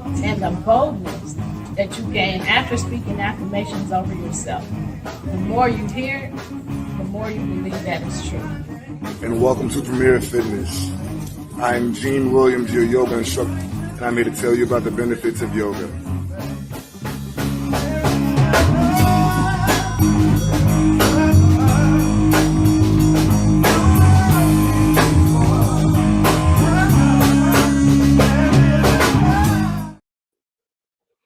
and the boldness that you gain after speaking affirmations over yourself. The more you hear it, the more you believe that it's true. And welcome to Premier Fitness. I'm Gene Williams, your yoga instructor, and I'm here to tell you about the benefits of yoga.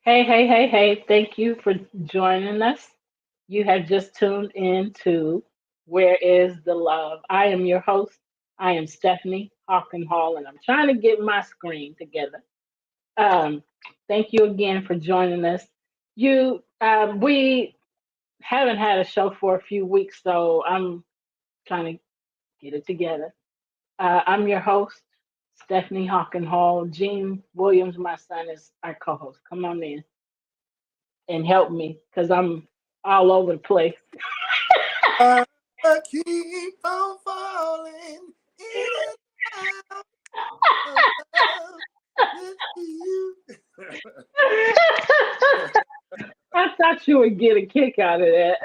Hey, hey, hey, hey, thank you for joining us. You have just tuned in to Where is the Love? I am your host. I am Stephanie Hawken Hall, and I'm trying to get my screen together. Um, Thank you again for joining us. We haven't had a show for a few weeks, so I'm trying to get it together. I'm your host, Stephanie Hawken Hall. Gene Williams, my son, is our co-host. Come on in and help me because I'm all over the place. I keep on falling in and out of love with you. I thought you would get a kick out of that.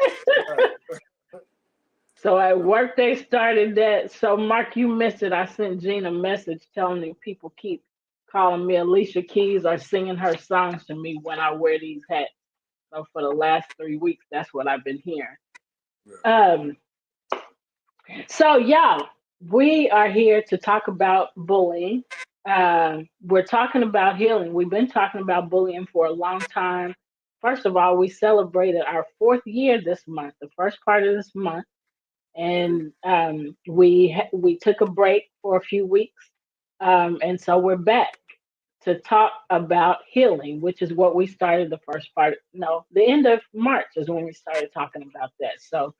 So at work they started that. So Mark, you missed it. I sent Gene a message telling him people keep calling me Alicia Keys or singing her songs to me when I wear these hats. So for the last 3 weeks, that's what I've been hearing. Um, so yeah, we are here to talk about bullying. We're talking about healing. We've been talking about bullying for a long time. First of all, we celebrated our 4th year this month, the first part of this month, and we took a break for a few weeks, and so we're back to talk about healing, which is what we started the first part. No, the end of March is when we started talking about that. So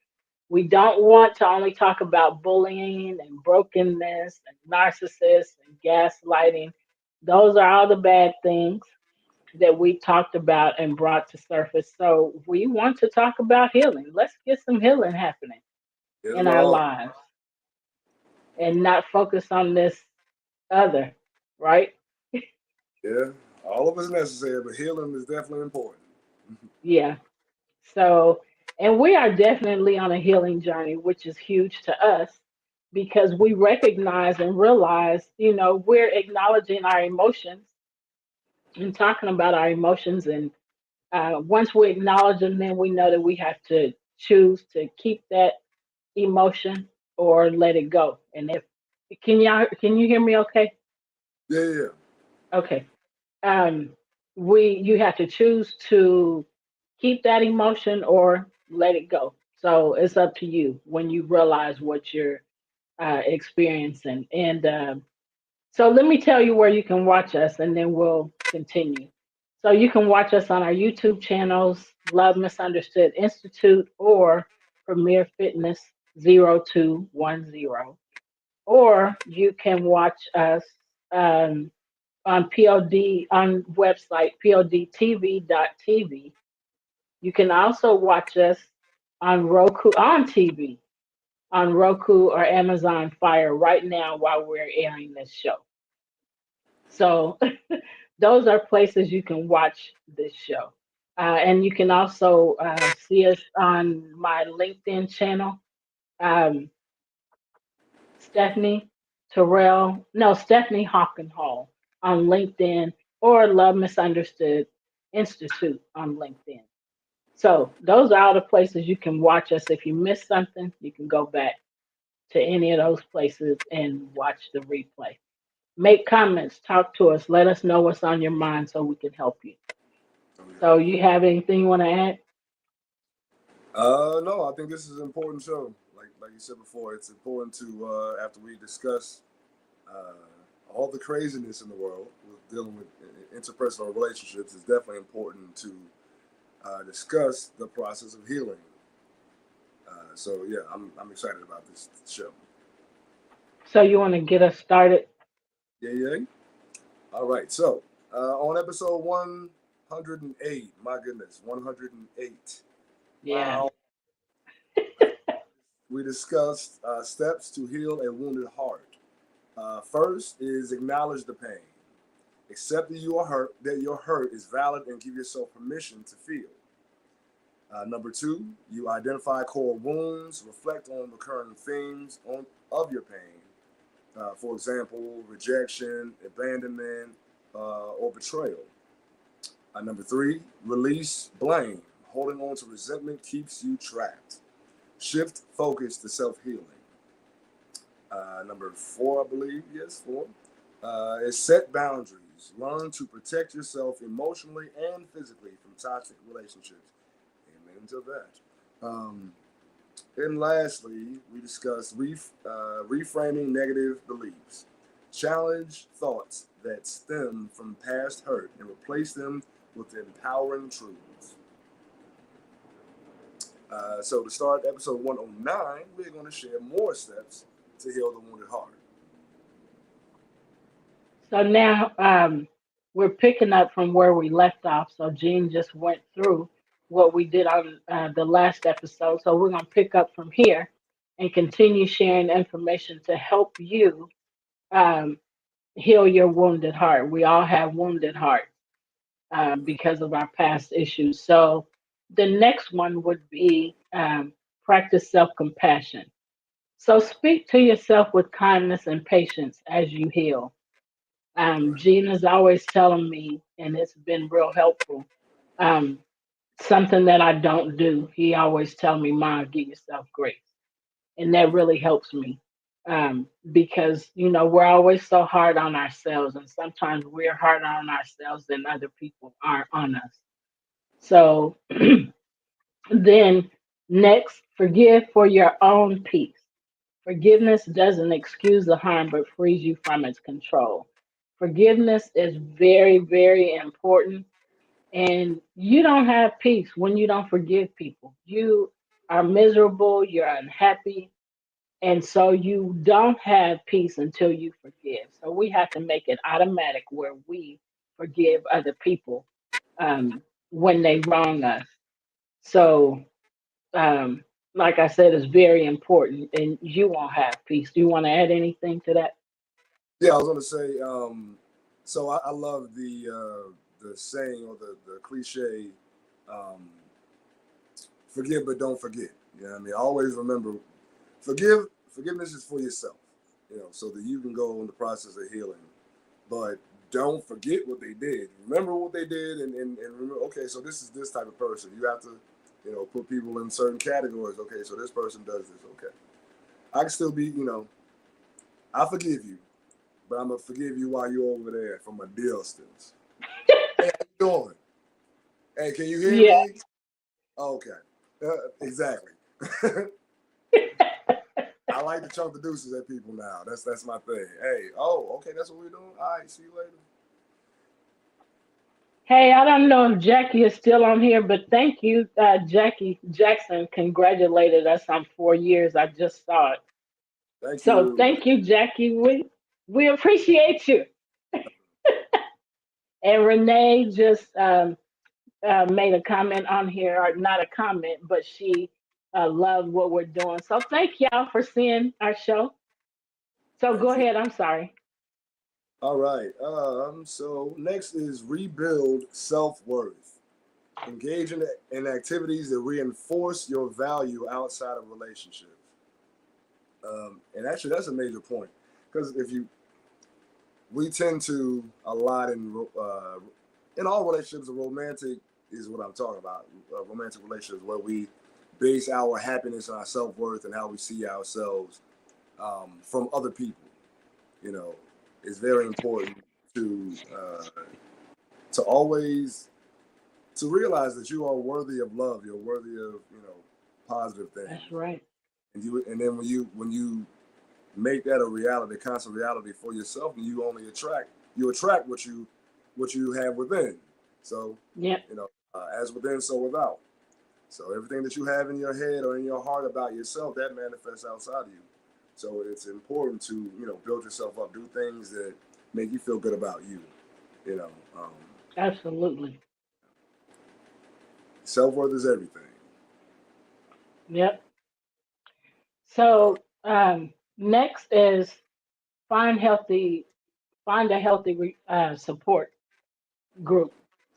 we don't want to only talk about bullying and brokenness and narcissists and gaslighting. Those are all the bad things that we talked about and brought to surface. So we want to talk about healing. Let's get some healing happening Get in it our all. lives and not focus on this other, right? Yeah, all of it's necessary, but healing is definitely important. Yeah. So, and we are definitely on a healing journey, which is huge to us because we recognize and realize, we're acknowledging our emotions and talking about our emotions. And once we acknowledge them, then we know that we have to choose to keep that emotion or let it go. And if can you hear me okay? Yeah, yeah. Okay. Um, you have to choose to keep that emotion or let it go. So it's up to you when you realize what you're experiencing. And so let me tell you where you can watch us, and then we'll continue. So you can watch us on our YouTube channels, Love Misunderstood Institute or Premier Fitness 0210, or you can watch us um, on POD on website podtv.tv. You can also watch us on Roku on TV, on Roku or Amazon Fire right now while we're airing this show. So those are places you can watch this show. And you can also see us on my LinkedIn channel, um, Stephanie Stephanie Hawken Hall on LinkedIn, or Love Misunderstood Institute on LinkedIn. So those are all the places you can watch us. If you missed something, you can go back to any of those places and watch the replay. Make comments, talk to us, let us know what's on your mind so we can help you. Oh, So yeah. you have anything you want to add? No, I think this is an important show. Like you said before, it's important to after we discuss uh, all the craziness in the world with dealing with interpersonal relationships. It's definitely important to discuss the process of healing. So yeah, I'm excited about this show. So you want to get us started? Yeah, yeah. All right. So on episode 108, my goodness, 108. Yeah. Wow. We discussed steps to heal a wounded heart. First is acknowledge the pain. Accept that you are hurt, that your hurt is valid, and give yourself permission to feel. Number two, you identify core wounds, reflect on recurring themes of your pain. For example, rejection, abandonment, or betrayal. Number three, release blame. Holding on to resentment keeps you trapped. Shift focus to self healing. Number four, I believe, yes, four, is set boundaries. Learn to protect yourself emotionally and physically from toxic relationships. Amen to that. And lastly, we discussed reframing negative beliefs. Challenge thoughts that stem from past hurt and replace them with empowering truths. So to start episode 109, we're going to share more steps to heal the wounded heart. So now we're picking up from where we left off. So Gene just went through what we did on the last episode. So we're going to pick up from here and continue sharing information to help you um, heal your wounded heart. We all have wounded hearts because of our past issues. So the next one would be practice self compassion. So speak to yourself with kindness and patience as you heal. Right. Gina's always telling me, and it's been real helpful. Um, Something that I don't do, he always tell me, "Ma, give yourself grace," and that really helps me because we're always so hard on ourselves, and sometimes we're harder on ourselves than other people are on us. So then, next, forgive for your own peace. Forgiveness doesn't excuse the harm, but frees you from its control. Forgiveness is very, very important. And you don't have peace when you don't forgive people. You are miserable, you're unhappy. And so you don't have peace until you forgive. So we have to make it automatic where we forgive other people when they wrong us. So, um, like I said, it's very important, and you won't have peace. Do you want to add anything to that? Yeah, I was going to say. So I love the saying or the cliche, um, forgive but don't forget. You know what I mean? Always remember, forgiveness is for yourself. So that you can go in the process of healing. But don't forget what they did. Remember what they did, and remember. Okay, so this is this type of person. You have to, put people in certain categories. Okay, so this person does this. Okay, I can still be, I forgive you, but I'm gonna forgive you while you're over there from a distance. Hey, how you doing? Hey, can you hear Yeah. me? Okay, exactly. I like to chunk the deuces at people now. That's my thing. Hey, oh, okay, that's what we're doing. All right, see you later. Hey, I don't know if Jackie is still on here, but thank you, Jackie Jackson congratulated us on 4 years. I just saw it. Thank So you. thank you, Jackie. We appreciate you. And Renee just made a comment on here, or not a comment, but she loved what we're doing. So thank y'all for seeing our show. So go Thank you. ahead. I'm sorry. All right. So next is rebuild self worth. Engage in activities that reinforce your value outside of relationships. And actually, that's a major point because we tend to a lot in all relationships, a romantic is what I'm talking about. Romantic relationships where we base our happiness and our self worth and how we see ourselves from other people. You know, it's very important to always to realize that you are worthy of love. You're worthy of positive That's things, right. and then when you make that a reality, constant reality for yourself, and you attract what you have within. So Yep. as within, so without. So everything that you have in your head or in your heart about yourself, that manifests outside of you. So it's important to build yourself up, do things that make you feel good about you. You know, um, Absolutely. self worth is everything. Yep. Uh, So next is find healthy Find a healthy support group,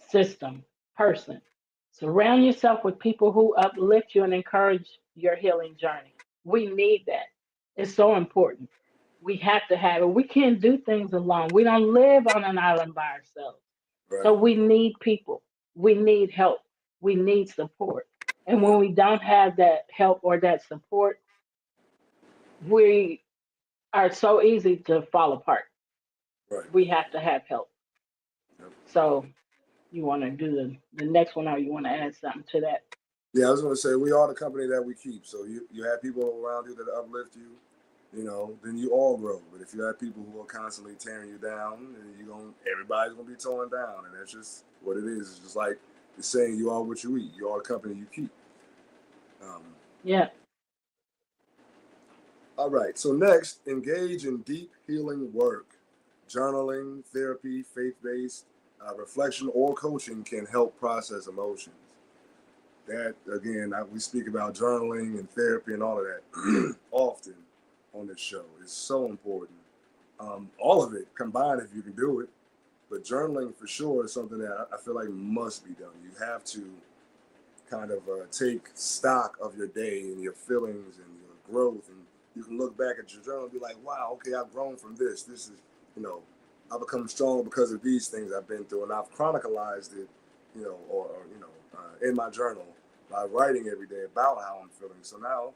system, person. Surround yourself with people who uplift you and encourage your healing journey. We need that. It's so important. We have to have it. We can't do things alone. We don't live on an island by ourselves. Right. So we need people. We need help. We need support. And Yeah. when we don't have that help or that support, we are so easy to fall apart. Right. We have to have help. Yep. So you want to do the next one, or you want to add something to that? Yeah, I was going to say we are the company that we keep. So you have people around you that uplift you, then you all grow. But if you have people who are constantly tearing you down, then everybody's gonna be torn down, and that's just what it is. It's just like the saying, "You are what you eat. You are the company you keep." Um, Yeah. all right. So next, engage in deep healing work. Journaling, therapy, faith-based reflection, or coaching can help process emotions. That again, we speak about journaling and therapy and all of that often on this show. It's so important. All of it combined, if you can do it. But journaling for sure is something that I feel like must be done. You have to kind of take stock of your day and your feelings and your growth, and you can look back at your journal and be like, "Wow, okay, I've grown from this. This is, I've become stronger because of these things I've been through, and I've chronicalized it, in my journal by writing every day about how I'm feeling. So now,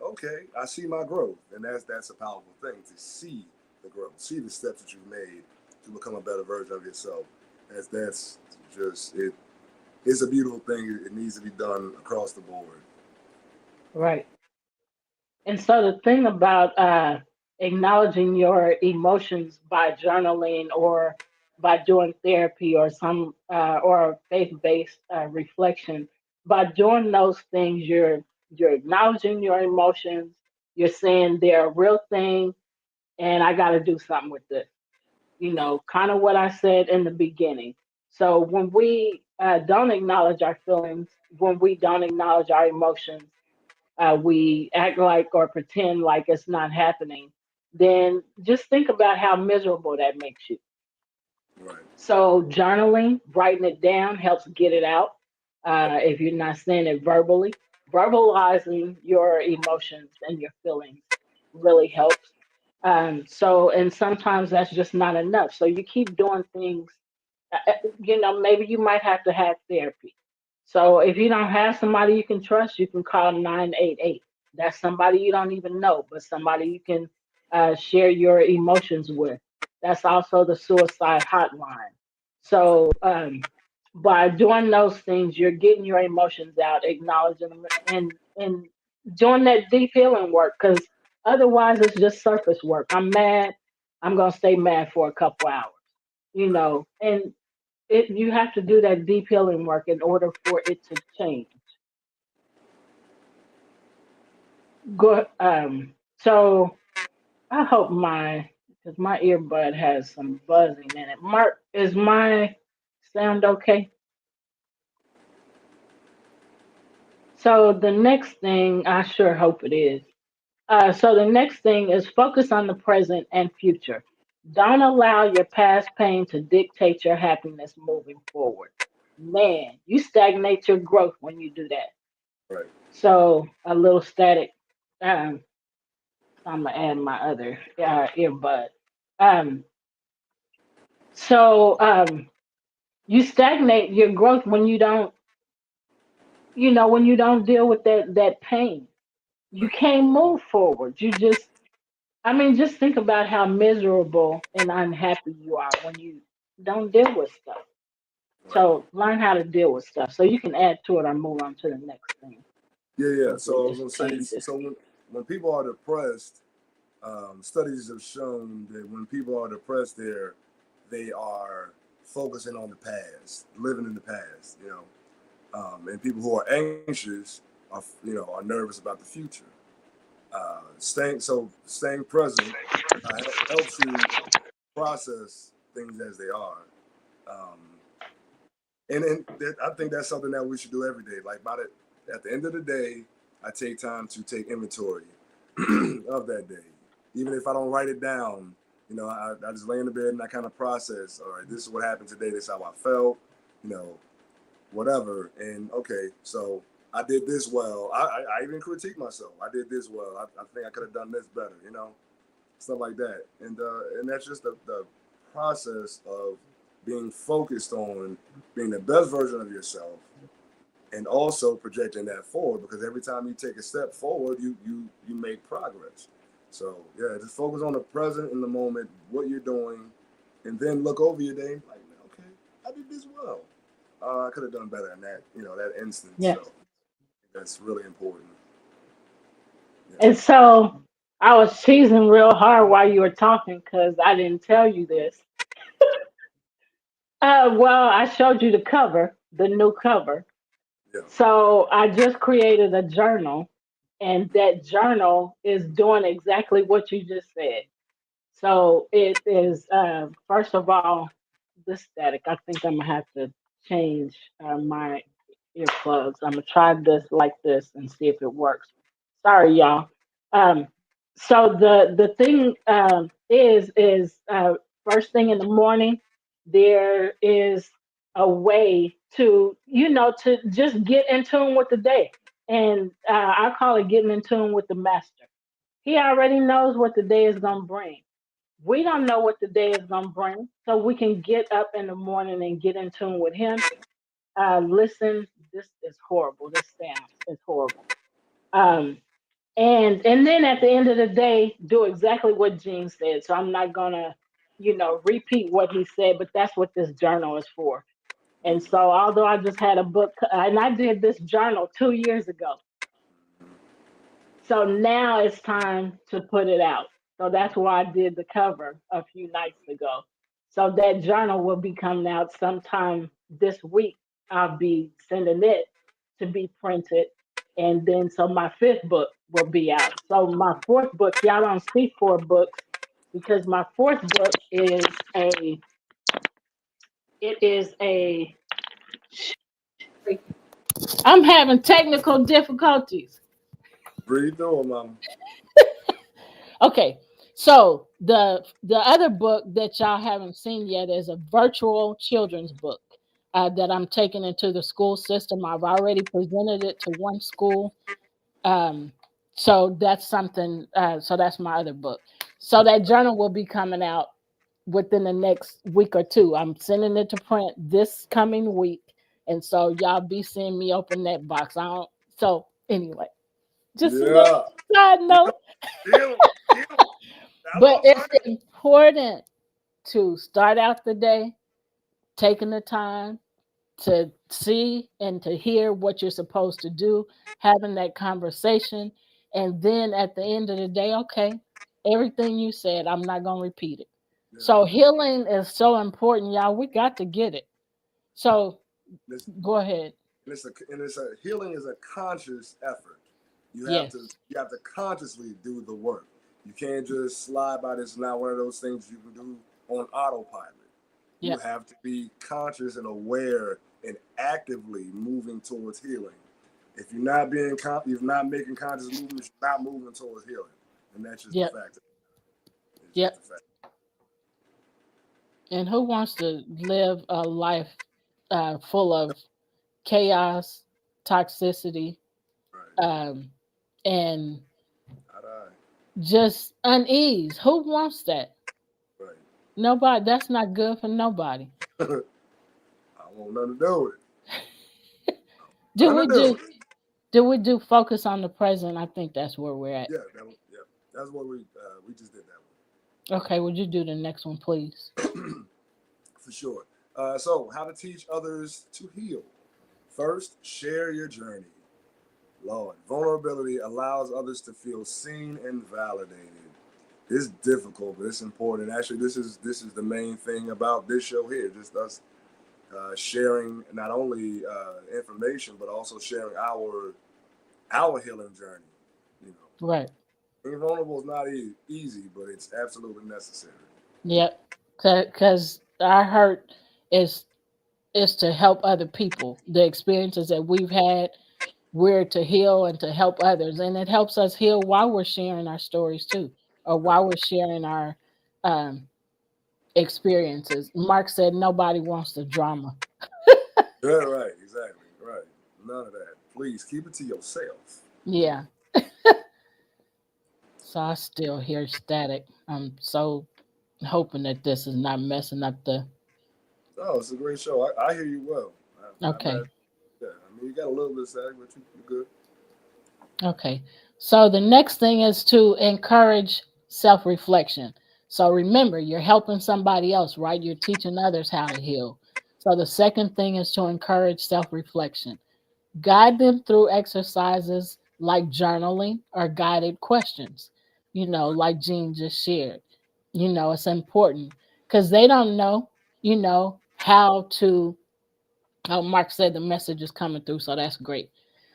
okay, I see my growth, and that's a powerful thing to see the growth, see the steps that you've made to become a better version of yourself. That's just it. It's a beautiful thing. It needs to be done across the board. Right. And so the thing about acknowledging your emotions by journaling or by doing therapy or some or faith-based reflection, by doing those things, you're acknowledging your emotions. You're saying they're a real thing, and I got to do something with this. Kind of what I said in the beginning. So when we don't acknowledge our feelings, when we don't acknowledge our emotions, we act like or pretend like it's not happening, then just think about how miserable that makes you. Right. So journaling, writing it down helps get it out. If you're not saying it verbally, verbalizing your emotions and your feelings really helps. And sometimes that's just not enough. So you keep doing things. Maybe you might have to have therapy. So if you don't have somebody you can trust, you can call 988. That's somebody you don't even know, but somebody you can share your emotions with. That's also the suicide hotline. So by doing those things, you're getting your emotions out, acknowledging them, and doing that deep healing work. Because otherwise, it's just surface work. I'm mad. I'm gonna stay mad for a couple hours. And you have to do that deep healing work in order for it to change. Good. So I hope because my earbud has some buzzing in it. Mark, is my sound okay? So the next thing, I sure hope it is. So the next thing is focus on the present and future. Don't allow your past pain to dictate your happiness moving forward. Man, you stagnate your growth when you do that. Right. So a little static. Um, I'm gonna add my other earbud. Um, so you stagnate your growth when you don't deal with that pain. You can't move forward. Just think about how miserable and unhappy you are when you don't deal with stuff. Right. So learn how to deal with stuff so you can add to it or move on to the next thing. Yeah, yeah. Hopefully So I was this gonna say, changes. so when people are depressed, studies have shown that when people are depressed, they are focusing on the past, living in the past. And people who are anxious are nervous about the future. Staying present helps you process things as they are. Um, and I think that's something that we should do every day. Like at the end of the day, I take time to take inventory of that day. Even if I don't write it down, I just lay in the bed and I kind of process. All right, this is what happened today. This is how I felt. You know, whatever. And okay, so I did this well. I even critique myself. I did this well. I think I could have done this better. Stuff like that. And that's just the process of being focused on being the best version of yourself, and also projecting that forward, because every time you take a step forward, you make progress. So yeah, just focus on the present, in the moment, what you're doing, and then look over your day like, okay, I did this well. I could have done better in that instance. Yeah. So that's really important. Yeah. And so I was cheesing real hard while you were talking because I didn't tell you this. Well, I showed you the cover, the new cover. Yeah. So I just created a journal, and that journal is doing exactly what you just said. So it is, first of all, the static. I think I'm gonna have to change my earplugs. I'm gonna try this like this and see if it works. Sorry, y'all. Um, so the thing is first thing in the morning there is a way to to just get in tune with the day, and I call it getting in tune with the master. He already knows what the day is gonna bring. We don't know what the day is gonna bring, so we can get up in the morning and get in tune with him. Listen, this is horrible. This sound is horrible. Um, and then at the end of the day, do exactly what Gene said. So I'm not gonna, repeat what he said, but that's what this journal is for. And so although I just had a book, and I did this journal 2 years ago, so now it's time to put it out. So that's why I did the cover a few nights ago. So that journal will be coming out sometime this week. I'll be sending it to be printed. And then so my fifth book will be out. So my fourth book, y'all don't see four books because my fourth book a it is a I'm having technical difficulties. Breathe through them, Mama. Okay, so the other book that y'all haven't seen yet is a virtual children's book that I'm taking into the school system. I've already presented it to one school, um, so that's something. So that's my other book. So that journal will be coming out within the next week or two. I'm sending it to print this coming week, and so y'all be seeing me open that box. I don't. So anyway, just a little Yeah. side note. Deal, deal. That's But what I'm it's saying. important to start out the day taking the time to see and to hear what you're supposed to do, having that conversation, and then at the end of the day, okay, everything you said, I'm not going to repeat it. Yeah. So healing is so important, y'all. We got to get it. So Listen, go ahead. and it's a healing is a conscious effort. You have to Yes. you have to consciously do the work. You can't just slide by. This is not one of those things you can do on autopilot. You Yep. have to be conscious and aware and actively moving towards healing. If you're not if you're not making conscious movements, you're not moving towards healing, and that's just the Yep. fact. It's just Yep. the fact. And who wants to live a life full of chaos, toxicity, Right. um, and Not I. just unease. Who wants that? Right. Nobody. That's not good for nobody. I want nothing to do with it. Do Nothing we to do do? with it. Do we do focus on the present? I think that's where we're at. Yeah. That's what we just did that Okay, would you do the next one, please? one. For sure. So, how to teach others to heal. First, share your journey. Lord, vulnerability allows others to feel seen and validated. It's difficult, but it's important. Actually, this is the main thing about this show here. Just us sharing not only information, but also sharing our healing journey. You know, Right. being vulnerable is not easy, but it's absolutely necessary. Yep. Because our hurt is is to help other people. The experiences that we've had, we're to heal and to help others, and it helps us heal while we're sharing our stories too, or Yeah, while we're sharing our um, experiences. Mark said nobody wants the drama. Yeah, right, exactly, right. None of that. Please keep it to yourself. Yeah. So I still hear static. I'm so hoping that this is not messing up the. Oh, it's a great show. I hear you well. I'm Okay. not. Yeah, I mean, you got a little bit of static, but you're good. Okay. So the next thing is to encourage self reflection. So remember, you're helping somebody else, right? You're teaching others how to heal. So the second thing is to encourage self reflection. Guide them through exercises like journaling or guided questions, like Jean just shared. It's important because they don't know, how to. Oh, Mark said the message is coming through, so that's great.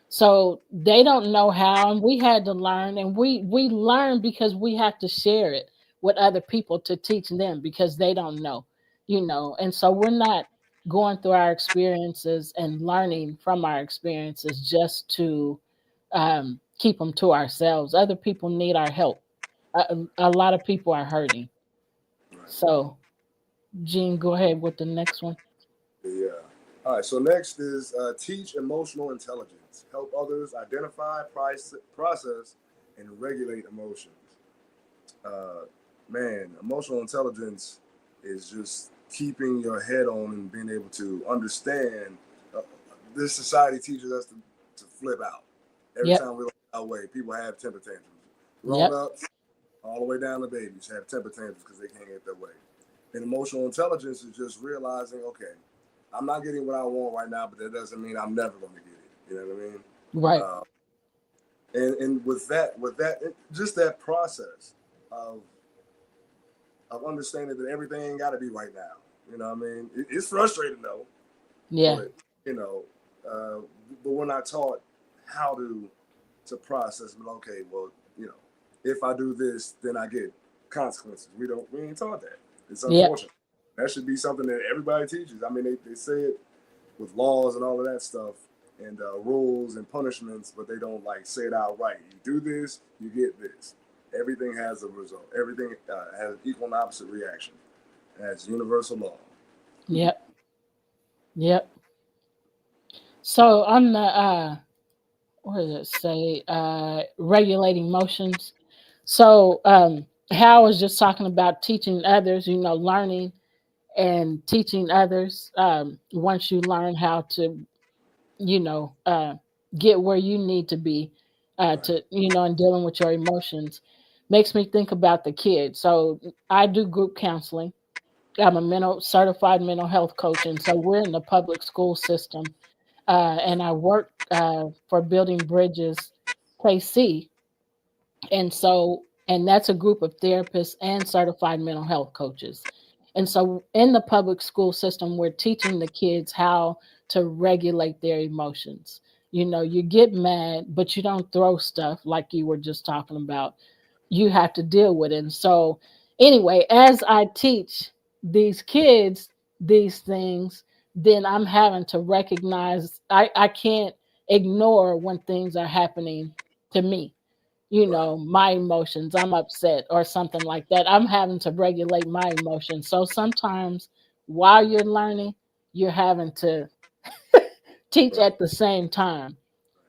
So they don't know how, and we had to learn, and we learn because we have to share it with other people to teach them because they don't know, and so we're not going through our experiences and learning from our experiences just to keep them to ourselves. Other people need our help. A lot of people are hurting. Right. So, Jean, go ahead with the next one. Yeah. All right. So next is teach emotional intelligence. Help others identify, process, and regulate emotions. Uh, Man, emotional intelligence is just keeping your head on and being able to understand. Uh, this society teaches us to flip out. Every Yep. time we look our way, people have temper tantrums. Grown Yep. ups, all the way down to babies, have temper tantrums because they can't get their way. And emotional intelligence is just realizing, okay, I'm not getting what I want right now, but that doesn't mean I'm never going to get it. You know what I mean? Right. Uh, and with that, just that process of understanding that everything ain't got to be right now. You know what I mean? It's frustrating though, Yeah. but you know, but we're not taught how to process. But okay, well, you know, if I do this, then I get consequences. We ain't taught that. It's Yep. unfortunate. That should be something that everybody teaches. I mean, they say it with laws and all of that stuff and rules and punishments, but they don't like say it outright. You do this, you get this. Everything has a result. Everything has equal and opposite reaction. That's universal law. Yep. Yep. So on the what does it say? Regulating motions. So Hal was just talking about teaching others, learning and teaching others. Once you learn how to, you know, uh, get where you need to be, Right. and dealing with your emotions, makes me think about the kids. So I do group counseling. I'm a mental certified mental health coach, and so we're in the public school system, and I work for Building Bridges KC, and that's a group of therapists and certified mental health coaches. And so in the public school system, we're teaching the kids how to regulate their emotions. You get mad, but you don't throw stuff like you were just talking about. You have to deal with it. And so, anyway, as I teach these kids these things, then I'm having to recognize I can't ignore when things are happening to me, Right. my emotions. I'm upset or something like that. I'm having to regulate my emotions. So sometimes while you're learning, you're having to teach Right. at the same time.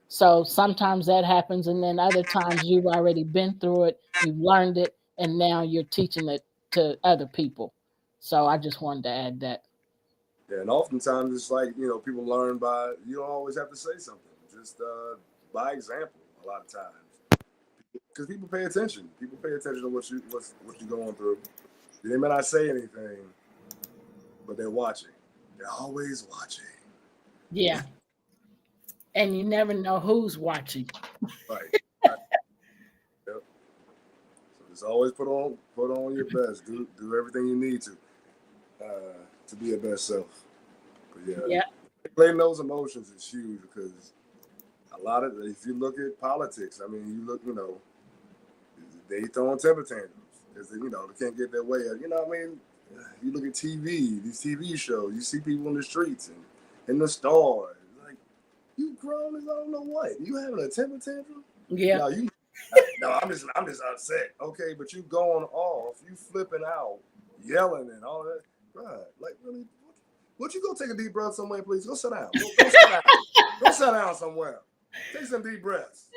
So sometimes that happens, and then other times you've already been through it, you've learned it, and now you're teaching it to other people. So I just wanted to add that. Yeah, and oftentimes it's like people learn by you don't always have to say something, just by example. A lot of times, because people pay attention. People pay attention to what you're going through. They may not say anything, but they're watching. They're always watching. Yeah. And you never know who's watching. Right. Right. Yep. So just always put on your best. Do everything you need to be your best self. But yeah, Yeah. regulating those emotions is huge because a lot of if you look at politics, I mean, they throwing temper tantrums because they can't get their way. I mean, you look at TV, these TV shows, you see people in the streets and in the stores, like you grown as I don't know what. You having a temper tantrum? Yeah. No, you. No, I'm just upset. Okay, but you going off, you flipping out, yelling and all that. Right? Like really? Would you go take a deep breath somewhere, please? Go sit down. Go sit down. Go sit down somewhere. Take some deep breaths.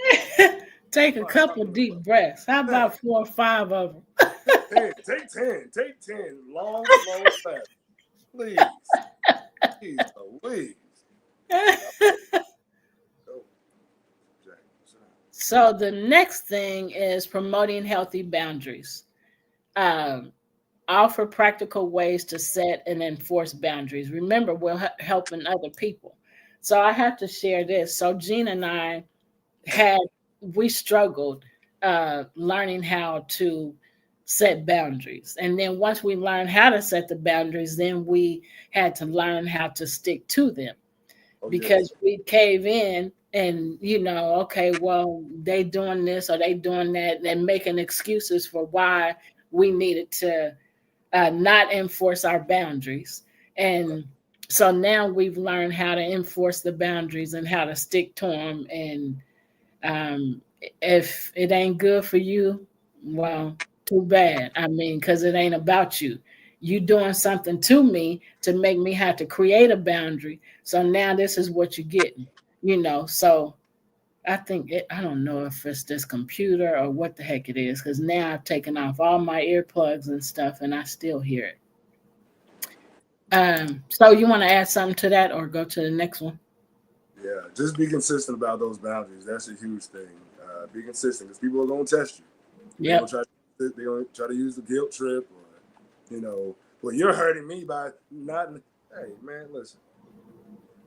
Take a couple deep breaths. How about 4 or 5 of them? 10. Take 10. Take 10. Long, slow, fast. Please. Please, please. So the next thing is promoting healthy boundaries. Offer practical ways to set and enforce boundaries. Remember, we're helping other people. So I have to share this. So Gina and I we struggled learning how to set boundaries. And then once we learned how to set the boundaries, then we had to learn how to stick to them. Because we cave in and, okay, well, they doing this or they doing that and making excuses for why we needed to not enforce our boundaries. And so now we've learned how to enforce the boundaries and how to stick to them. And if it ain't good for you, well, too bad. I mean, because it ain't about you. You doing something to me to make me have to create a boundary. So now this is what you're getting, So I think I don't know if it's this computer or what the heck it is, because now I've taken off all my earplugs and stuff and I still hear it. So you want to add something to that or go to the next one? Yeah, just be consistent about those boundaries. That's a huge thing. Be consistent because people are going to test you. Yeah. They're going to try to use the guilt trip or, well, you're hurting me by not. Hey, man, listen.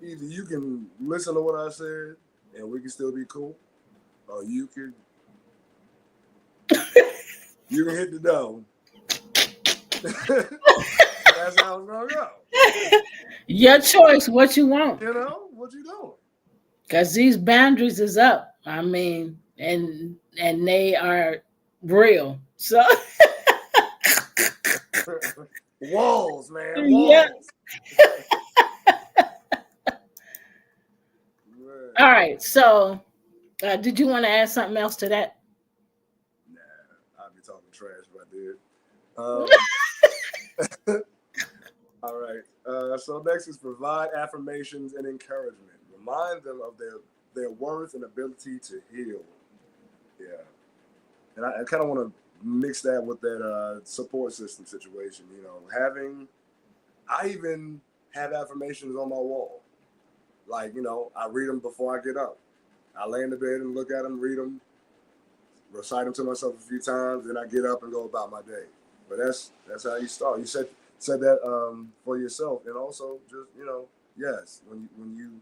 Either you can listen to what I said and we can still be cool, or you can hit the door. That's how it's going to go. Your choice, what you want. What you doing? Because these boundaries is up. I mean, and they are real. So walls, man. Walls. Yeah. All right. So did you want to add something else to that? Nah, I'd be talking trash if I did. All right. So next is provide affirmations and encouragement. Remind them of their worth and ability to heal. Yeah. And I kind of want to mix that with that support system situation. I even have affirmations on my wall. Like, I read them before I get up. I lay in the bed and look at them, read them, recite them to myself a few times, then I get up and go about my day. But that's how you start. You said that for yourself, and also just yes, when you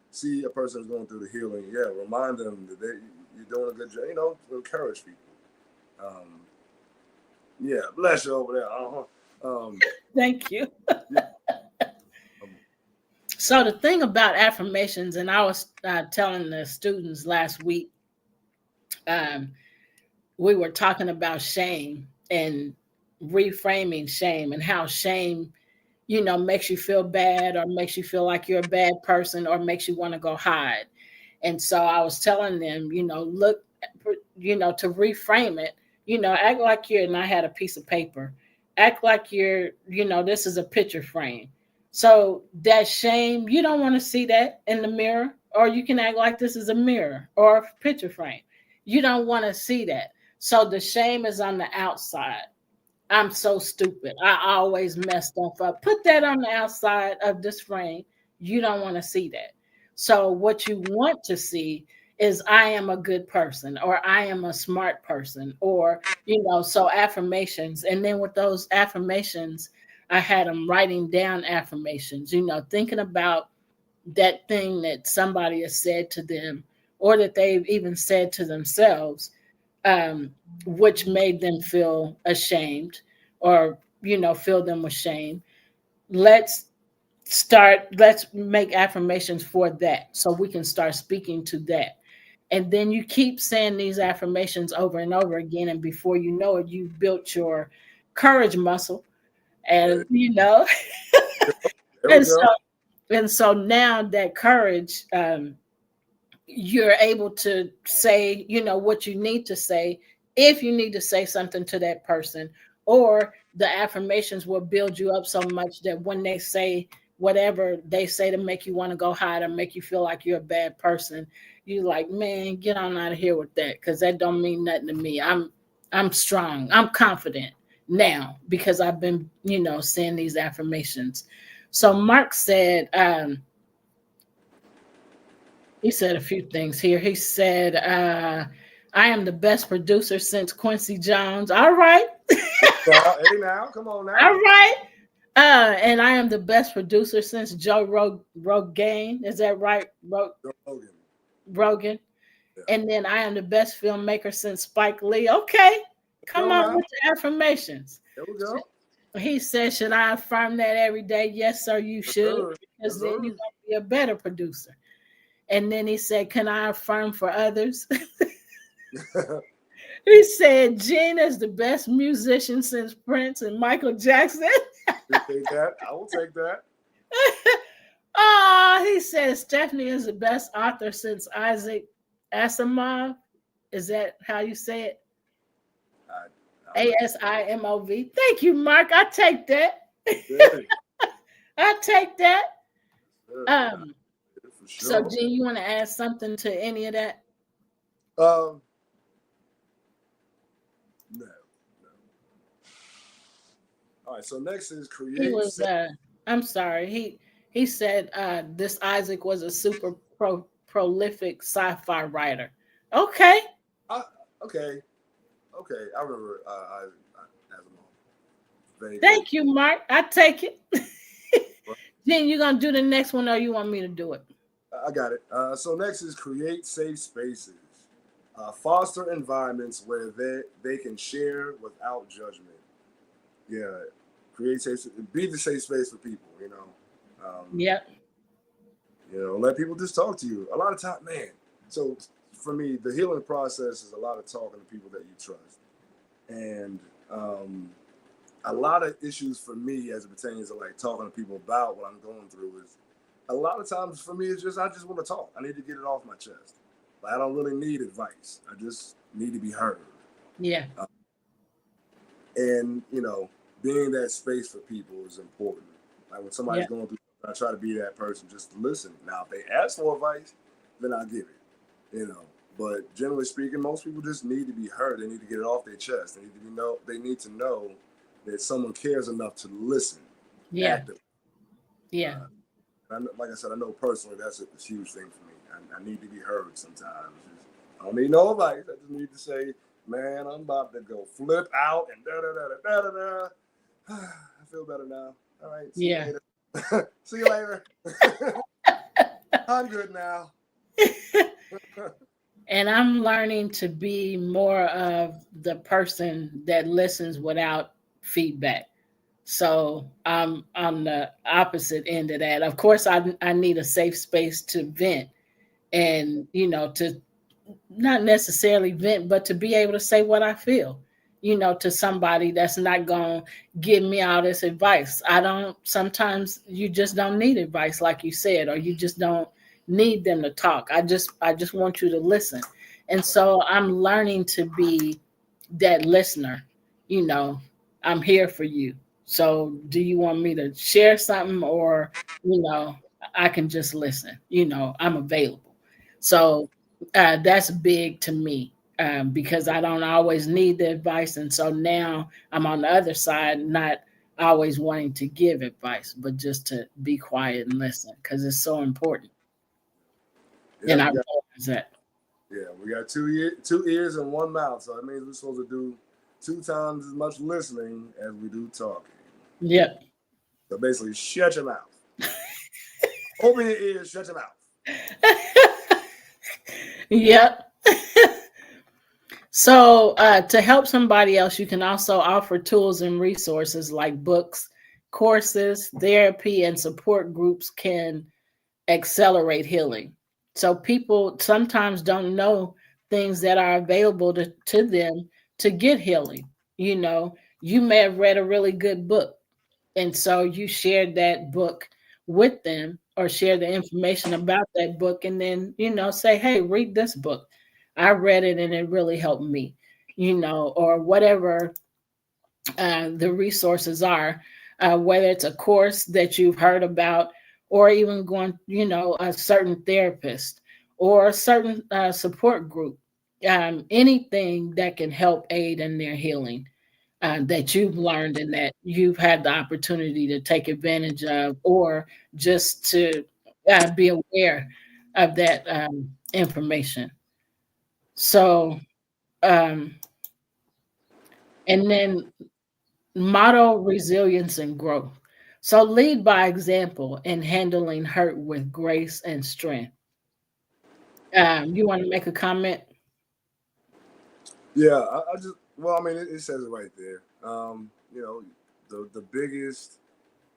see a person who's going through the healing, remind them that you're doing a good job. Encourage people. Bless you over there. Thank you. Yeah. So the thing about affirmations, and I was telling the students last week, we were talking about shame and reframing shame and how shame, makes you feel bad or makes you feel like you're a bad person or makes you want to go hide. And so I was telling them, look, to reframe it, act like and I had a piece of paper, act like this is a picture frame. So that shame, you don't want to see that in the mirror, or you can act like this is a mirror or a picture frame. You don't want to see that. So the shame is on the outside. I'm so stupid. I always mess stuff up. Put that on the outside of this frame. You don't want to see that. So what you want to see is I am a good person, or I am a smart person, or, so affirmations. And then with those affirmations, I had them writing down affirmations, thinking about that thing that somebody has said to them or that they've even said to themselves, which made them feel ashamed or, fill them with shame. Let's make affirmations for that so we can start speaking to that. And then you keep saying these affirmations over and over again. And before you know it, you've built your courage muscle. And, and so now that courage you're able to say, what you need to say, if you need to say something to that person, or the affirmations will build you up so much that when they say whatever they say to make you want to go hide or make you feel like you're a bad person, you're like, man, get on out of here with that, because that don't mean nothing to me. I'm strong. I'm confident now because I've been, saying these affirmations. So Mark said, he said a few things here. He said, I am the best producer since Quincy Jones. All right. Hey, now, come on now. All right. And I am the best producer since Joe Rogan. Is that right? Rogan. Yeah. And then I am the best filmmaker since Spike Lee. Okay. Come on with the affirmations. There we go. He said, should I affirm that every day? Yes, sir, you should. Because then you're going to be a better producer. And then he said, can I affirm for others? He said, Gene is the best musician since Prince and Michael Jackson. Take that. I will take that. He said, Stephanie is the best author since Isaac Asimov. Is that how you say it? Asimov. Thank you, Mark. I take that. I take that. Sure. So, Gene, you want to add something to any of that? No. All right. So next is create. He was. I'm sorry. He said this Isaac was a super prolific sci-fi writer. Okay. Okay. I remember. Thank you, Mark. I take it. Gene, you gonna do the next one, or you want me to do it? I got it. So next is create safe spaces. Foster environments where they can share without judgment. Yeah, create safe. Be the safe space for people. Yep. Let people just talk to you. A lot of time, man. So for me, the healing process is a lot of talking to people that you trust, and a lot of issues for me as it pertains to like talking to people about what I'm going through is a lot of times for me it's just I just want to talk. I need to get it off my chest. Like, I don't really need advice. I just need to be heard. Yeah. And being that space for people is important. Like when somebody's going through, I try to be that person just to listen. Now, if they ask for advice, then I'll give it. But generally speaking, most people just need to be heard. They need to get it off their chest. They need to know that someone cares enough to listen. Yeah. Actively. Yeah. Like I said, I know personally that's a huge thing for me. I need to be heard sometimes. I don't need no advice. I just need to say, man, I'm about to go flip out and da-da-da-da-da-da-da. I feel better now. All right. See you later. See you later. I'm good now. And I'm learning to be more of the person that listens without feedback. So I'm on the opposite end of that. Of course, I need a safe space to vent and, to not necessarily vent, but to be able to say what I feel, to somebody that's not going to give me all this advice. Sometimes you just don't need advice, like you said, or you just don't need them to talk. I just want you to listen. And so I'm learning to be that listener. I'm here for you. So do you want me to share something, or, I can just listen, I'm available. So that's big to me because I don't always need the advice. And so now I'm on the other side, not always wanting to give advice, but just to be quiet and listen because it's so important. Yeah, and I realize that. Yeah, we got two ears and one mouth. So that means we're supposed to do 2 times as much listening as we do talking. Yep. So basically, shut your mouth. Open your ears, shut your mouth. Yep. So to help somebody else, you can also offer tools and resources like books, courses, therapy, and support groups can accelerate healing. So people sometimes don't know things that are available to them to get healing. You may have read a really good book, and so you shared that book with them, or share the information about that book, and then, say, hey, read this book. I read it and it really helped me, or whatever the resources are, whether it's a course that you've heard about, or even going, a certain therapist or a certain support group, anything that can help aid in their healing, that you've learned and that you've had the opportunity to take advantage of, or just to be aware of that information. So, um, and then model resilience and growth. So lead by example in handling hurt with grace and strength. You want to make a comment? Yeah, I just well, I mean, it says it right there. You know, the biggest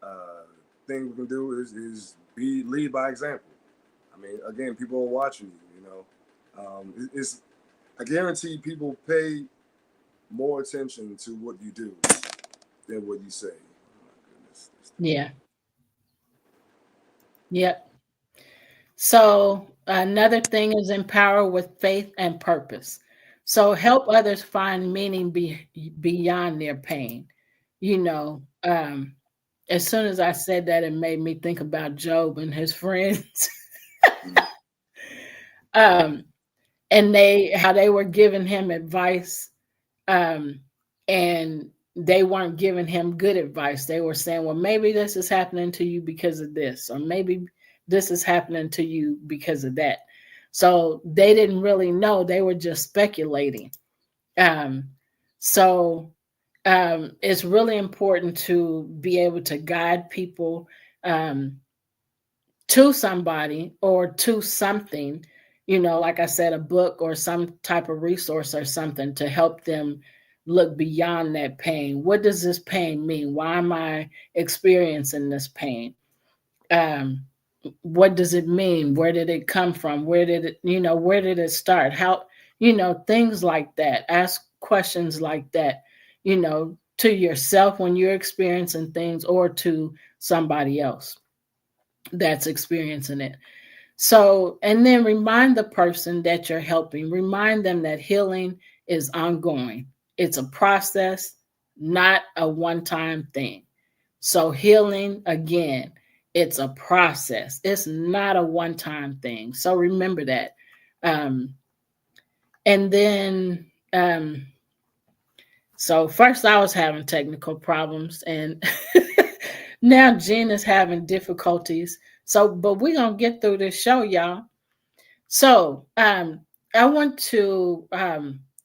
uh, thing we can do is be lead by example. I mean, again, people are watching you. You know, it's I guarantee people pay more attention to what you do than what you say. Oh my goodness. Yeah. Yep. So another thing is empower with faith and purpose. So help others find meaning beyond their pain. You know, as soon as I said that, it made me think about Job and his friends. um, and how they were giving him advice, um, and they weren't giving him good advice. They were saying, well, maybe this is happening to you because of this, or maybe this is happening to you because of that. So they didn't really know. They were just speculating. Um, so it's really important to be able to guide people um, to somebody or to something, like I said, a book or some type of resource or something to help them look beyond that pain. What does this pain mean? Why am I experiencing this pain? Um, what does it mean? Where did it come from? Where did it start? How, things like that. Ask questions like that, to yourself when you're experiencing things, or to somebody else that's experiencing it. So, and then remind the person that you're helping, remind them that healing is ongoing. It's a process, not a one time thing. So, healing, again, it's a process, it's not a one time thing. So, remember that. Um, and then, so first I was having technical problems, and now Jen is having difficulties. So, but we're going to get through this show, y'all. So I want to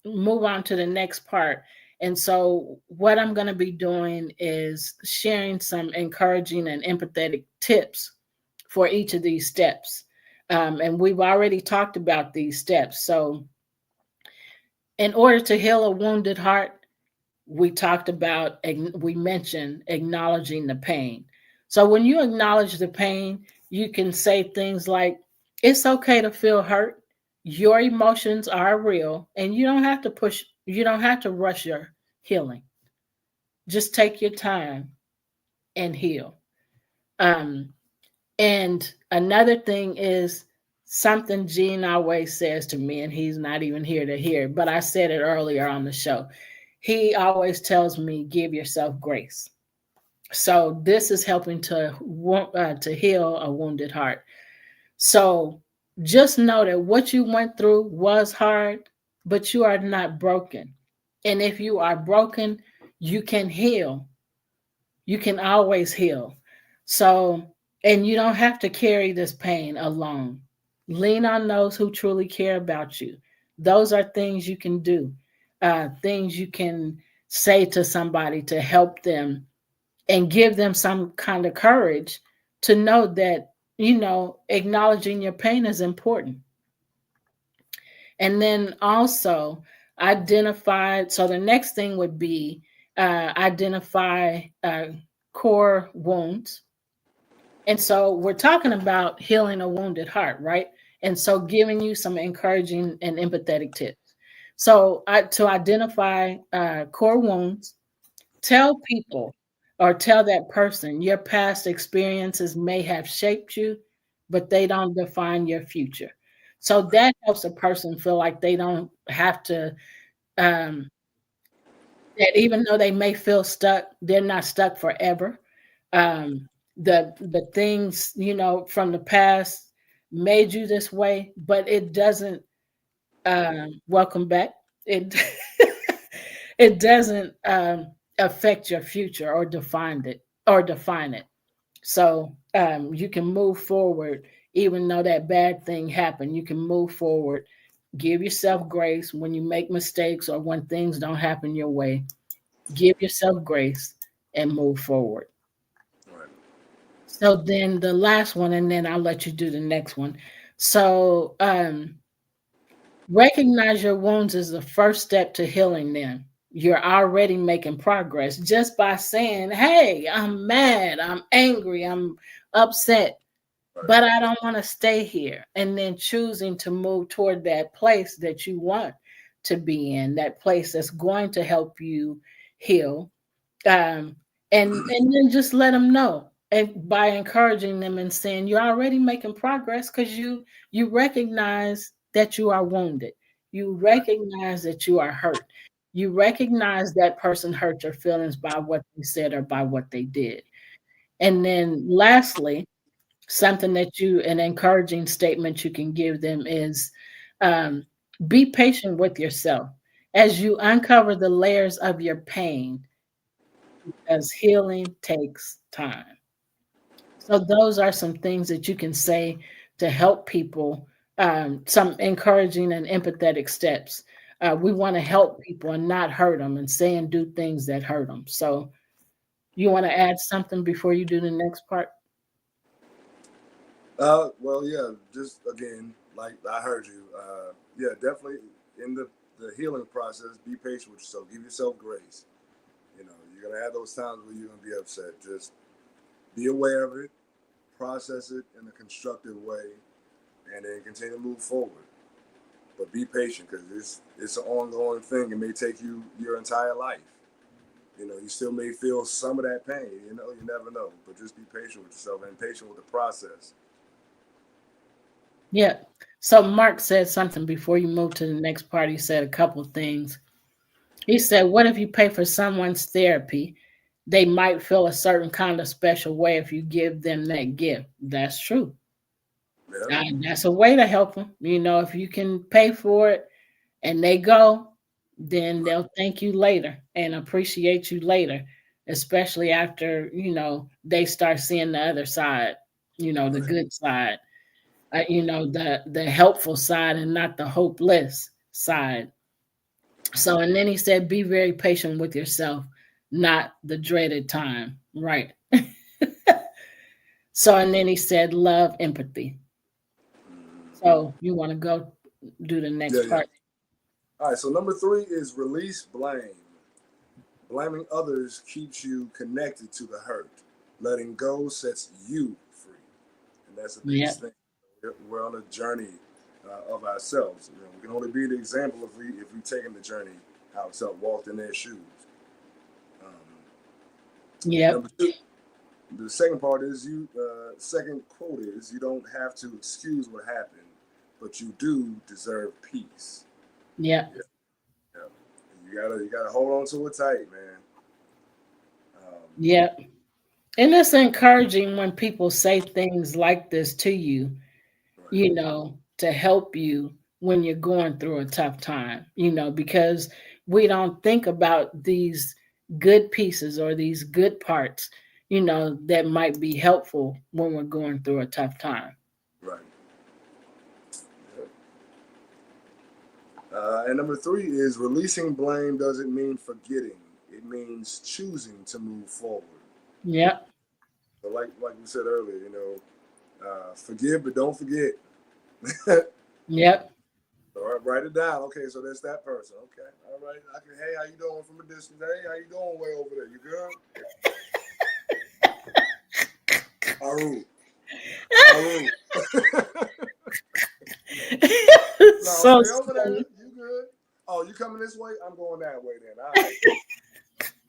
move on to the next part. And so, what I'm going to be doing is sharing some encouraging and empathetic tips for each of these steps. And we've already talked about these steps. So, in order to heal a wounded heart, we mentioned acknowledging the pain. So, when you acknowledge the pain, you can say things like, it's okay to feel hurt. Your emotions are real, and you don't have to rush your healing. Just take your time and heal. Um, and another thing is something Gene always says to me, and he's not even here to hear, but I said it earlier on the show. He always tells me, give yourself grace. So this is helping to heal a wounded heart. So just know that what you went through was hard, but you are not broken. And if you are broken, you can heal. You can always heal. So, and you don't have to carry this pain alone. Lean on those who truly care about you. Those are things you can do, things you can say to somebody to help them and give them some kind of courage to know that, acknowledging your pain is important. And then also identify. So the next thing would be identify core wounds. And so we're talking about healing a wounded heart, right? And so giving you some encouraging and empathetic tips. So to identify core wounds, tell people or tell that person your past experiences may have shaped you, but they don't define your future. So that helps a person feel like they don't have to, um, that even though they may feel stuck, they're not stuck forever. The things, from the past made you this way, but it doesn't, welcome back. It it doesn't, affect your future or define it. So, you can move forward even though that bad thing happened. You can move forward. Give yourself grace when you make mistakes or when things don't happen your way. Give yourself grace and move forward. Right. So then the last one, and then I'll let you do the next one. So, recognize your wounds is the first step to healing them. You're already making progress just by saying, "Hey, I'm mad, I'm angry, I'm upset, Right. but I don't want to stay here." And then choosing to move toward that place that you want to be in, that place that's going to help you heal. Um, and then just let them know, and by encouraging them and saying you're already making progress because you recognize that you are wounded, you Right. recognize that you are hurt, you recognize that person hurt your feelings by what they said or by what they did. And then lastly, something that you an encouraging statement you can give them is, um, be patient with yourself as you uncover the layers of your pain, as healing takes time. So those are some things that you can say to help people, some encouraging and empathetic steps. We want to help people and not hurt them and say and do things that hurt them. So you want to add something before you do the next part? Well, yeah, just again, like I heard you. Yeah, definitely in the healing process, be patient with yourself. Give yourself grace. You're gonna have those times where you're gonna be upset. Just be aware of it, process it in a constructive way, and then continue to move forward. But be patient because it's an ongoing thing. It may take you your entire life. You still may feel some of that pain. You never know. But just be patient with yourself and patient with the process. Yeah. So Mark said something before you move to the next part. He said a couple of things. He said, "What if you pay for someone's therapy? They might feel a certain kind of special way if you give them that gift." That's true. Yeah. That's a way to help them. If you can pay for it and they go, then Right. they'll thank you later and appreciate you later, especially after, they start seeing the other side, the Right. good side, the helpful side and not the hopeless side. So, and then he said, be very patient with yourself, not the dreaded time. Right. So, and then he said, love empathy. Mm-hmm. So, you want to go do the Yeah, next yeah. part? All right. So number 3 is release blame. Blaming others keeps you connected to the hurt. Letting go sets you free, and that's the Yeah. biggest thing. We're on a journey of ourselves. We can only be the example if we taken the journey ourselves, walked in their shoes. Um, Yep. Number 2, the second part is second quote is you don't have to excuse what happened, but you do deserve peace. Yep. Yeah, yeah. You gotta hold on to it tight, man. Yep. And it's encouraging when people say things like this to you, Right, to help you when you're going through a tough time, because we don't think about these good pieces or these good parts, that might be helpful when we're going through a tough time. right. And number 3 is releasing blame doesn't mean forgetting. It means choosing to move forward. Yep. So like we said earlier, forgive but don't forget. Yep. All right, write it down. Okay, so that's that person. Okay, all right. Hey, how you doing from a distance? Hey, how you doing way over there? You good? Aru. Aru. No, So stay over there. silly. You good? Oh, you coming this way? I'm going that way then. All right.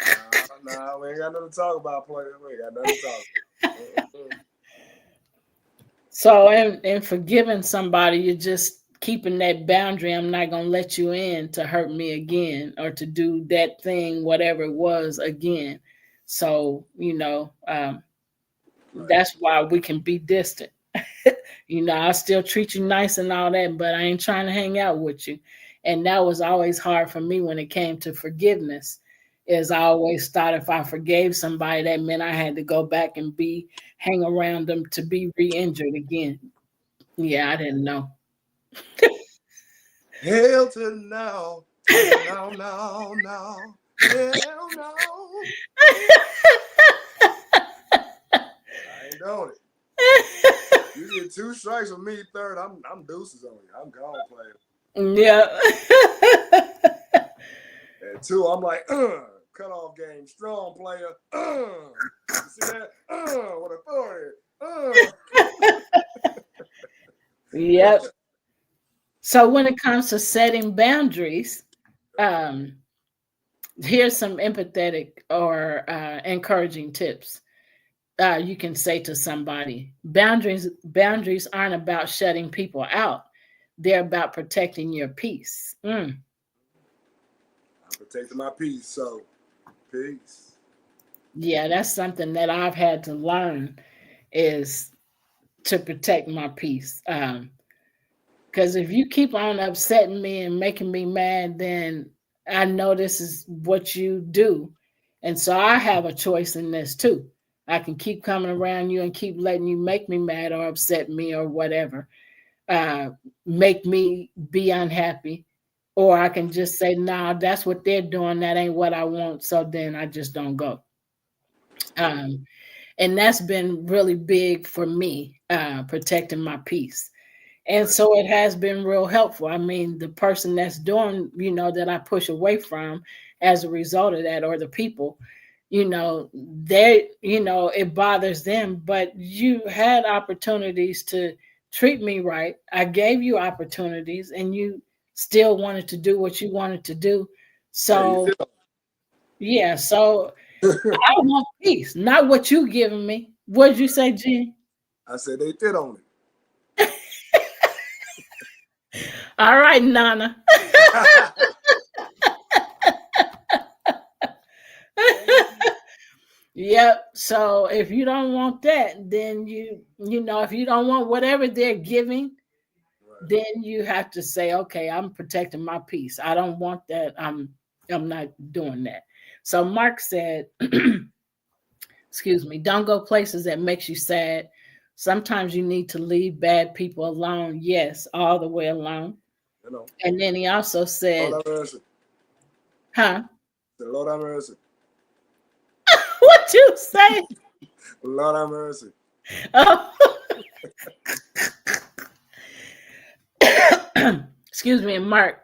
All Nah, we ain't got nothing to talk about, player. We ain't got nothing to talk about. So, in forgiving somebody, you're just keeping that boundary. I'm not going to let you in to hurt me again or to do that thing, whatever it was, again. So, that's why we can be distant. I still treat you nice and all that, but I ain't trying to hang out with you. And that was always hard for me when it came to forgiveness, is I always thought if I forgave somebody, that meant I had to go back and hang around them to be re-injured again. Yeah, I didn't know. Hell to no. No. Hell no. I ain't doing it. You get 2 strikes with me, third, I'm deuces on you. I'm gone, player. Yeah. And 2, I'm like, cut off game, strong player. You see that? With authority. Yep. So when it comes to setting boundaries, here's some empathetic or encouraging tips. You can say to somebody, boundaries aren't about shutting people out. They're about protecting your peace. I'm protecting my peace, so peace. Yeah, that's something that I've had to learn, is to protect my peace. Because if you keep on upsetting me and making me mad, then I know this is what you do. And so I have a choice in this too. I can keep coming around you and keep letting you make me mad or upset me or whatever, make me be unhappy. Or I can just say, nah, that's what they're doing. That ain't what I want. So then I just don't go. And that's been really big for me, protecting my peace. And so it has been real helpful. I mean, the person that's doing, that I push away from as a result of that, or the people, it bothers them, but you had opportunities to treat me right. I gave you opportunities and you still wanted to do what you wanted to do. So, yeah, so I want peace, not what you giving me. What did you say, Gene? I said they did on it. All right, Nana. Yep. So if you don't want that, then if you don't want whatever they're giving, right, then you have to say, okay, I'm protecting my peace. I don't want that. I'm not doing that. So Mark said, excuse me, don't go places that makes you sad. Sometimes you need to leave bad people alone. Yes, all the way alone. And then he also said, Lord have mercy. Huh? The Lord have mercy. What you say? Lord have mercy. Oh. Excuse me. And Mark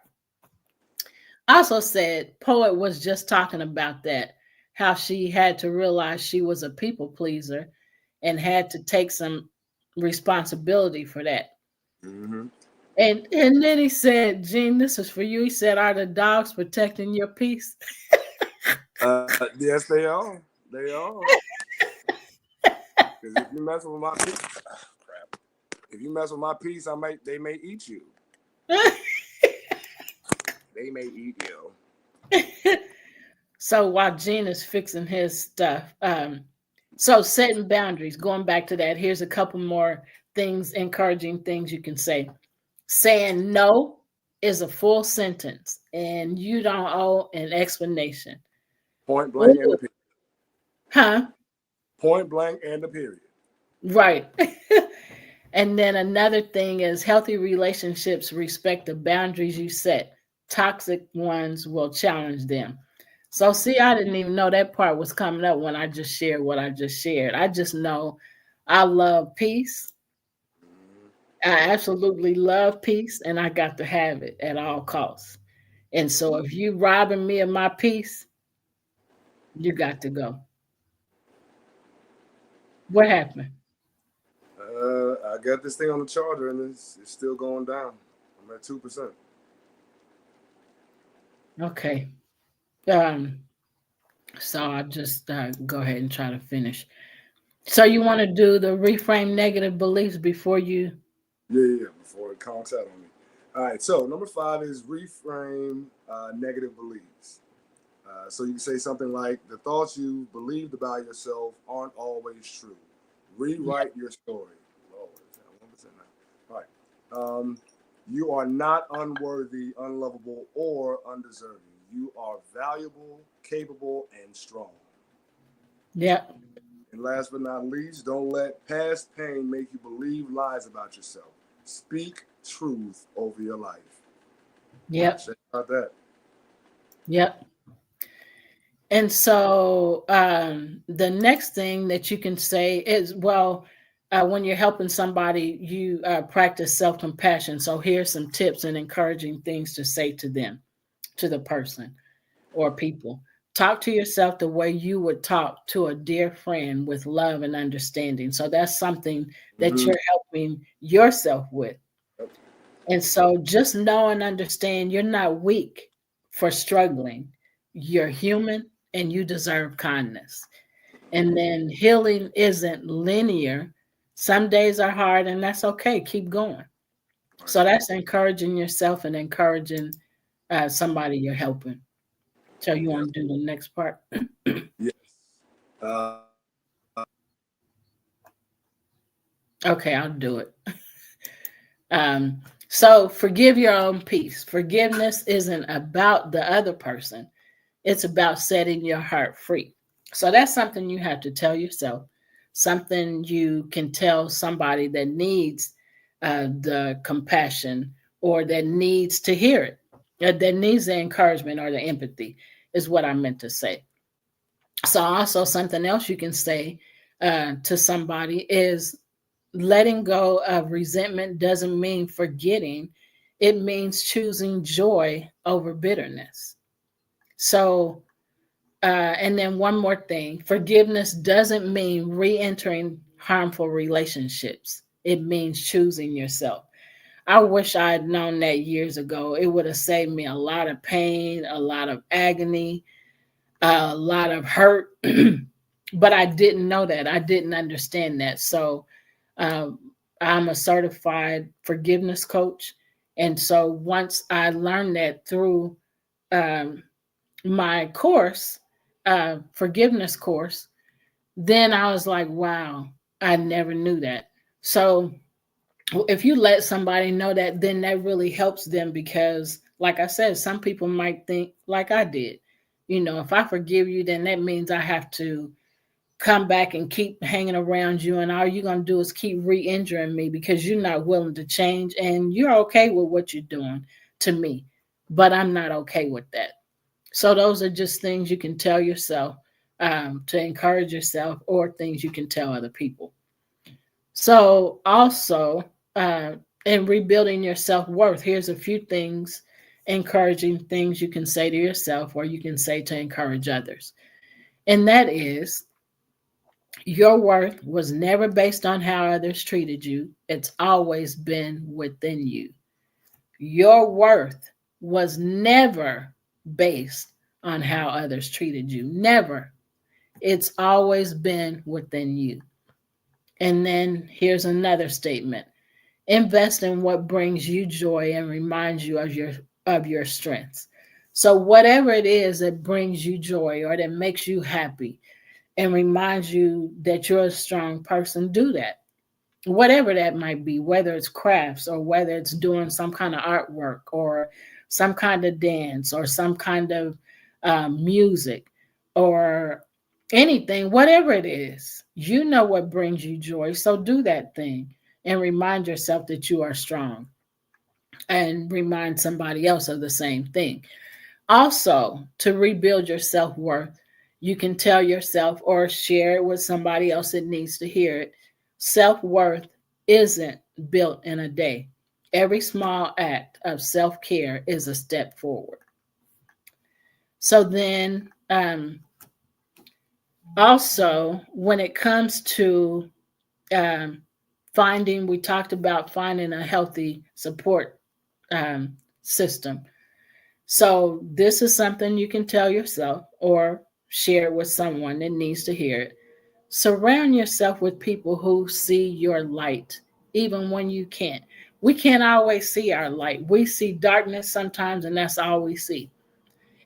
also said, Poet was just talking about that, how she had to realize she was a people pleaser and had to take some responsibility for that. Mm-hmm. And then he said, Gene, this is for you. He said, are the dogs protecting your peace? Yes, they are. They are. Because if you mess with my peace, crap. If you mess with my peace, they may eat you. They may eat you. So while Gene is fixing his stuff, so setting boundaries, going back to that, here's a couple more things, encouraging things you can say. Saying no is a full sentence, and you don't owe an explanation. Point blank and the period. Huh? Point blank and the period. Right. And then another thing is healthy relationships respect the boundaries you set. Toxic ones will challenge them. So see, I didn't even know that part was coming up when I just shared what I just shared. I just know I love peace. I absolutely love peace, and I got to have it at all costs. And so if you robbing me of my peace, you got to go. What happened? I got this thing on the charger, and it's still going down. I'm at 2%. Okay. So I'll just go ahead and try to finish. So you want to do the reframe negative beliefs before you? Yeah. Before it conks out on me. All right. So number 5 is reframe negative beliefs. So you can say something like, the thoughts you believed about yourself aren't always true. Yeah, Rewrite your story. Lord, what was that now? All right. You are not unworthy, unlovable, or undeserving. You are valuable, capable, and strong. yeah, And last but not least, don't let past pain make you believe lies about yourself. Speak truth over your life. yep, Say about that. yep. And so the next thing that you can say is, well, when you're helping somebody, you practice self compassion. So here's some tips and encouraging things to say to them, to the person or people. Talk to yourself the way you would talk to a dear friend with love and understanding. So that's something that Mm-hmm. you're helping yourself with. Yep. And so just know and understand you're not weak for struggling. You're human and you deserve kindness. And then healing isn't linear. Some days are hard and that's okay. Keep going. Right. So that's encouraging yourself and encouraging somebody you're helping. So you Yes. want to do the next part? Yes. Uh, Okay, I'll do it. So forgive your own peace. Forgiveness isn't about the other person. It's about setting your heart free. So that's something you have to tell yourself, something you can tell somebody that needs the compassion or that needs to hear it, that needs the encouragement or the empathy, is what I meant to say. So, also, something else you can say to somebody is letting go of resentment doesn't mean forgetting, it means choosing joy over bitterness. So, and then one more thing, forgiveness doesn't mean re entering harmful relationships, it means choosing yourself. I wish I had known that years ago. It would have saved me a lot of pain, a lot of agony, a lot of hurt. But I didn't know that. I didn't understand that. So um, I'm a certified forgiveness coach. And so once I learned that through um, my course, forgiveness course, then I was like, wow, I never knew that. So if you let somebody know that, then that really helps them because, like I said, some people might think like I did. You know, if I forgive you, then that means I have to come back and keep hanging around you, and all you're going to do is keep re-injuring me because you're not willing to change and you're okay with what you're doing to me, but I'm not okay with that. So those are just things you can tell yourself to encourage yourself, or things you can tell other people. So also, uh, in rebuilding your self-worth, here's a few things, encouraging things you can say to yourself or you can say to encourage others. And that is, your worth was never based on how others treated you. It's always been within you. Your worth was never based on how others treated you. Never. It's always been within you. And then here's another statement. Invest in what brings you joy and reminds you of your strengths. So whatever it is that brings you joy or that makes you happy and reminds you that you're a strong person, do that. Whatever that might be, whether it's crafts or whether it's doing some kind of artwork or some kind of dance or some kind of music or anything, whatever it is, you know what brings you joy. So do that thing and remind yourself that you are strong, and remind somebody else of the same thing. Also, to rebuild your self worth, you can tell yourself or share it with somebody else that needs to hear it. Self worth isn't built in a day. Every small act of self care is a step forward. So then, also, when it comes to um, finding, we talked about finding a healthy support system. So this is something you can tell yourself or share it with someone that needs to hear it. Surround yourself with people who see your light, even when you can't. We can't always see our light. We see darkness sometimes, and that's all we see.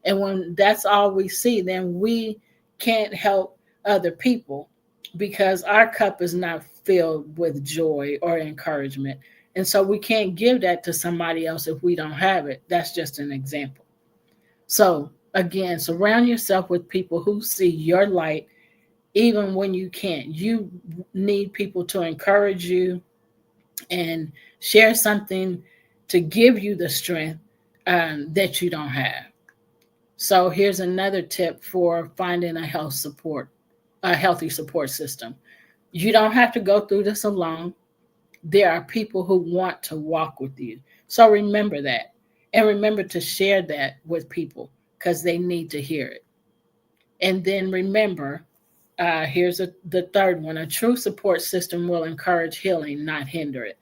And when that's all we see, then we can't help other people because our cup is not filled with joy or encouragement. And so we can't give that to somebody else if we don't have it. That's just an example. So, again, surround yourself with people who see your light even when you can't. You need people to encourage you and share something to give you the strength that you don't have. So here's another tip for finding a healthy support system. You don't have to go through this alone. There are people who want to walk with you. So remember that. And remember to share that with people because they need to hear it. And then remember, the third one: a true support system will encourage healing, not hinder it.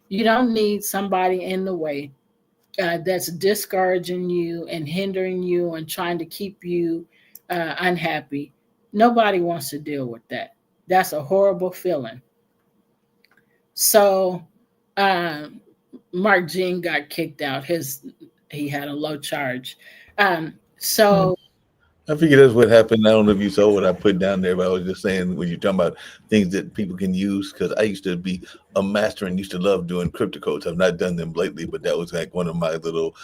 You don't need somebody in the way that's discouraging you and hindering you and trying to keep you unhappy. Nobody wants to deal with that. That's a horrible feeling. So, um, Mark Jean got kicked out. He had a low charge. So I figure that's what happened. I don't know if you saw what I put down there, but I was just saying when you're talking about things that people can use, because I used to be a master and used to love doing crypto codes. I've not done them lately, but that was like one of my little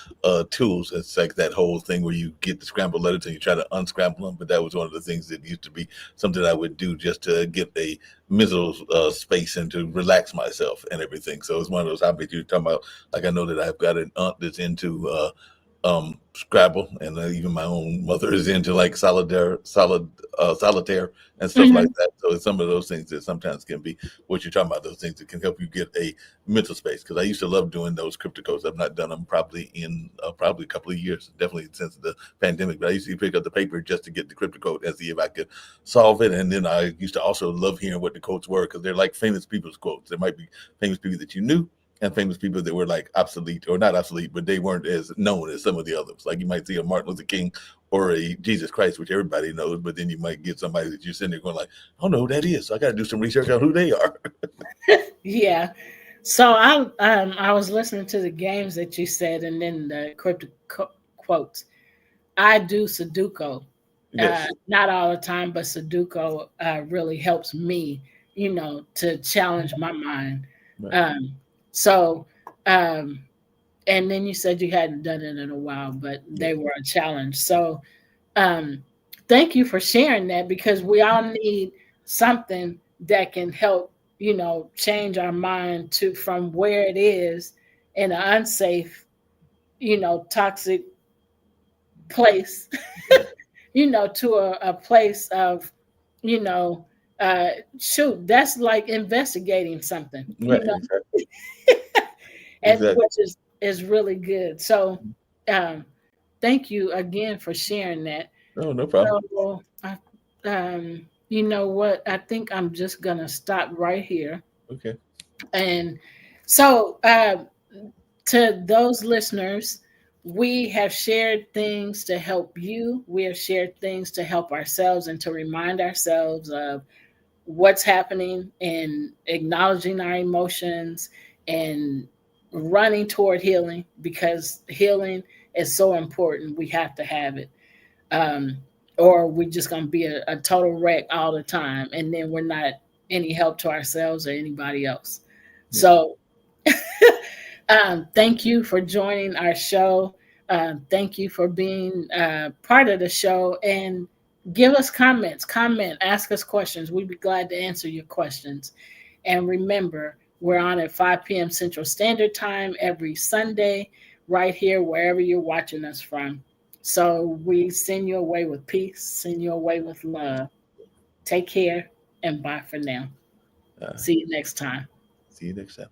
tools. It's like that whole thing where you get the scrambled letters and you try to unscramble them. But that was one of the things that used to be something I would do just to get a mental space and to relax myself and everything. So it's one of those hobbies you're talking about. Like I know that I've got an aunt that's into Scrabble, and even my own mother is into like solitaire and stuff like mhm, that. So it's some of those things that sometimes can be what you're talking about. Those things that can help you get a mental space. Because I used to love doing those crypto codes. I've not done them probably in probably a couple of years, definitely since the pandemic. But I used to pick up the paper just to get the crypto code and see if I could solve it. And then I used to also love hearing what the quotes were because they're like famous people's quotes. There might be famous people that you knew and famous people that were like obsolete or not obsolete, but they weren't as known as some of the others. Like you might see a Martin Luther King or a Jesus Christ, which everybody knows, but then you might get somebody that you're sitting there going like, I don't know who that is. So I got to do some research on who they are. yeah. So I was listening to the games that you said, and then the quotes. I do Sudoku, Yes. not all the time, but Sudoku really helps me, to challenge my mind. Right. Um, so, um, and then you said you hadn't done it in a while, but Yeah. they were a challenge. So, um, thank you for sharing that because we all need something that can help, change our mind to from where it is in an unsafe, toxic place, to a place of, you know, shoot, that's like investigating something, Right. Exactly. and Exactly. which is really good. So, um, thank you again for sharing that. No, no problem. So, you know what? I think I'm just gonna stop right here. Okay. And so, to those listeners, we have shared things to help you. We have shared things to help ourselves and to remind ourselves of what's happening and acknowledging our emotions and running toward healing because healing is so important. We have to have it. Um, or we're just going to be a total wreck all the time. And then we're not any help to ourselves or anybody else. Yeah. So, thank you for joining our show. Thank you for being part of the show and give us comments. Comment, ask us questions. We'd be glad to answer your questions. And remember, we're on at 5 p.m. Central Standard Time every Sunday, right here, wherever you're watching us from. So we send you away with peace, send you away with love. Take care and bye for now. Uh, See you next time. See you next time.